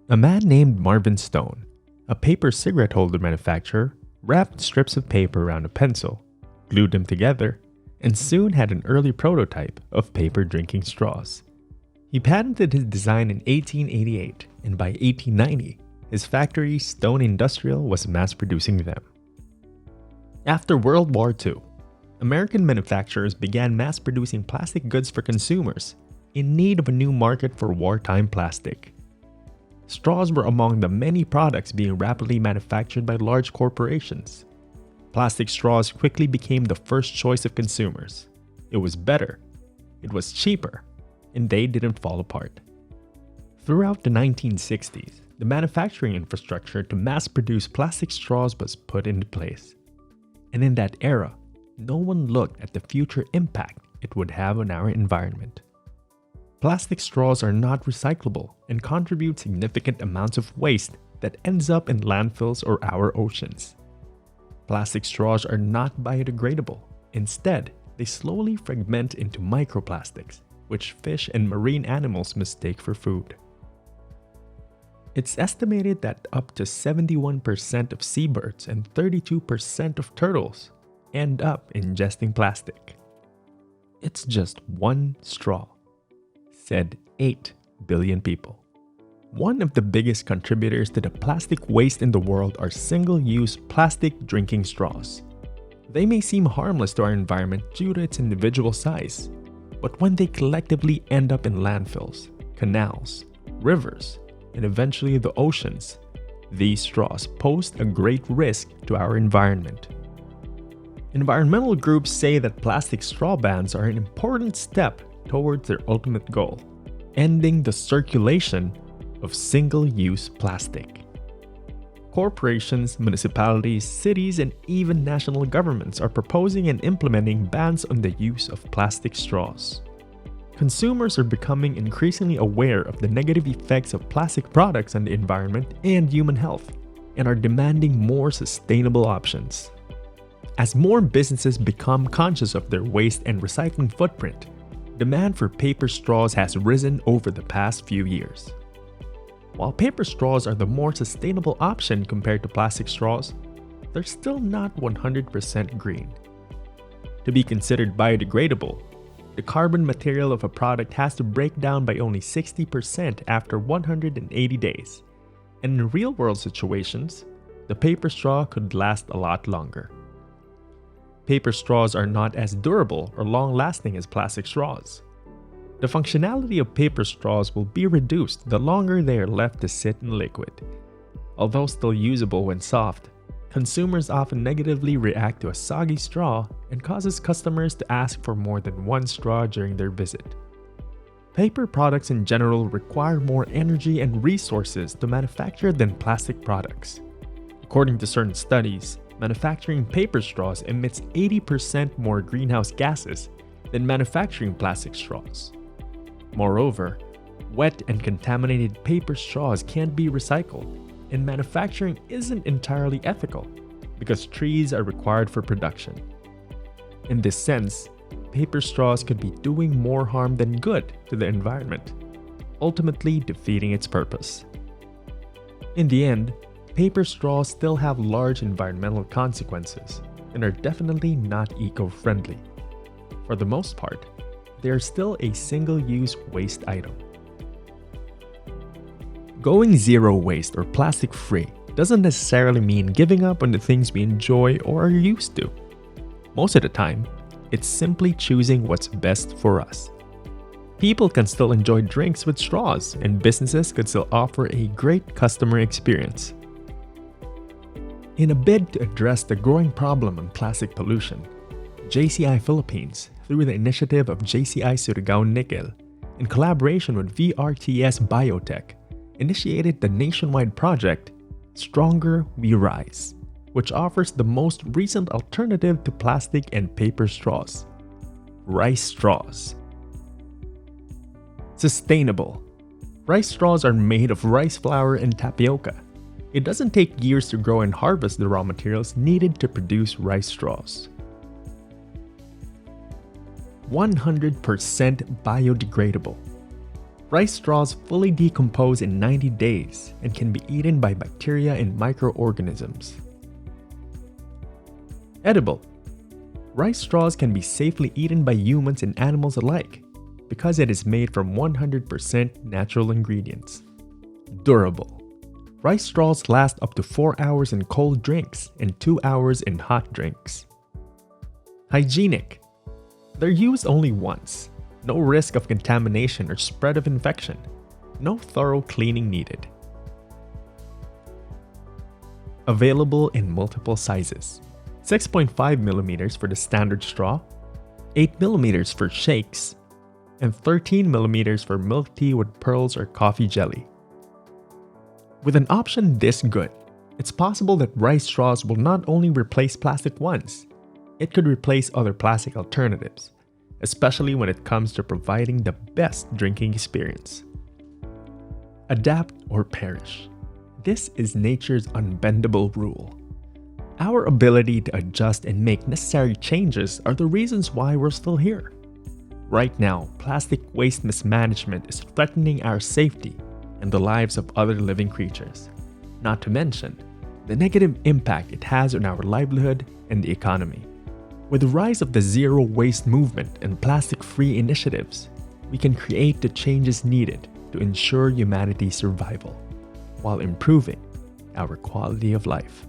A man named Marvin Stone, a paper cigarette holder manufacturer, wrapped strips of paper around a pencil, glued them together, and soon had an early prototype of paper drinking straws. He patented his design in 1888, and by 1890, his factory, Stone Industrial, was mass-producing them. After World War II, American manufacturers began mass-producing plastic goods for consumers in need of a new market for wartime plastic. Straws were among the many products being rapidly manufactured by large corporations. Plastic straws quickly became the first choice of consumers. It was better, it was cheaper, and they didn't fall apart. Throughout the 1960s, the manufacturing infrastructure to mass-produce plastic straws was put into place. And in that era, no one looked at the future impact it would have on our environment. Plastic straws are not recyclable and contribute significant amounts of waste that ends up in landfills or our oceans. Plastic straws are not biodegradable. Instead, they slowly fragment into microplastics, which fish and marine animals mistake for food. It's estimated that up to 71% of seabirds and 32% of turtles end up ingesting plastic. It's just one straw, said 8 billion people. One of the biggest contributors to the plastic waste in the world are single-use plastic drinking straws. They may seem harmless to our environment due to its individual size, but when they collectively end up in landfills, canals, rivers, and eventually the oceans, these straws pose a great risk to our environment. Environmental groups say that plastic straw bans are an important step towards their ultimate goal, ending the circulation of single-use plastic. Corporations, municipalities, cities, and even national governments are proposing and implementing bans on the use of plastic straws. Consumers are becoming increasingly aware of the negative effects of plastic products on the environment and human health, and are demanding more sustainable options. As more businesses become conscious of their waste and recycling footprint, demand for paper straws has risen over the past few years. While paper straws are the more sustainable option compared to plastic straws, they're still not 100% green. To be considered biodegradable, the carbon material of a product has to break down by only 60% after 180 days, and in real-world situations, the paper straw could last a lot longer. Paper straws are not as durable or long-lasting as plastic straws. The functionality of paper straws will be reduced the longer they are left to sit in liquid. Although still usable when soft, consumers often negatively react to a soggy straw and causes customers to ask for more than one straw during their visit. Paper products in general require more energy and resources to manufacture than plastic products. According to certain studies, manufacturing paper straws emits 80% more greenhouse gases than manufacturing plastic straws. Moreover, wet and contaminated paper straws can't be recycled, and manufacturing isn't entirely ethical because trees are required for production. In this sense, paper straws could be doing more harm than good to the environment, ultimately defeating its purpose. In the end, paper straws still have large environmental consequences and are definitely not eco-friendly. For the most part, they are still a single-use waste item. Going zero waste or plastic-free doesn't necessarily mean giving up on the things we enjoy or are used to. Most of the time, it's simply choosing what's best for us. People can still enjoy drinks with straws, and businesses could still offer a great customer experience. In a bid to address the growing problem on plastic pollution, JCI Philippines, through the initiative of JCI Surigao Nickel, in collaboration with VRTS Biotech, initiated the nationwide project Stronger We Rise, which offers the most recent alternative to plastic and paper straws: rice straws. Sustainable. Rice straws are made of rice flour and tapioca. It doesn't take years to grow and harvest the raw materials needed to produce rice straws. 100% biodegradable. Rice straws fully decompose in 90 days and can be eaten by bacteria and microorganisms. Edible. Rice straws can be safely eaten by humans and animals alike because it is made from 100% natural ingredients. Durable. Rice straws last up to 4 hours in cold drinks and 2 hours in hot drinks. Hygienic. They're used only once. No risk of contamination or spread of infection. No thorough cleaning needed. Available in multiple sizes. 6.5mm for the standard straw, 8mm for shakes, and 13mm for milk tea with pearls or coffee jelly. With an option this good, it's possible that rice straws will not only replace plastic ones, it could replace other plastic alternatives, especially when it comes to providing the best drinking experience. Adapt or perish. This is nature's unbendable rule. Our ability to adjust and make necessary changes are the reasons why we're still here. Right now, plastic waste mismanagement is threatening our safety and the lives of other living creatures. Not to mention, the negative impact it has on our livelihood and the economy. With the rise of the zero waste movement and plastic-free initiatives, we can create the changes needed to ensure humanity's survival, while improving our quality of life.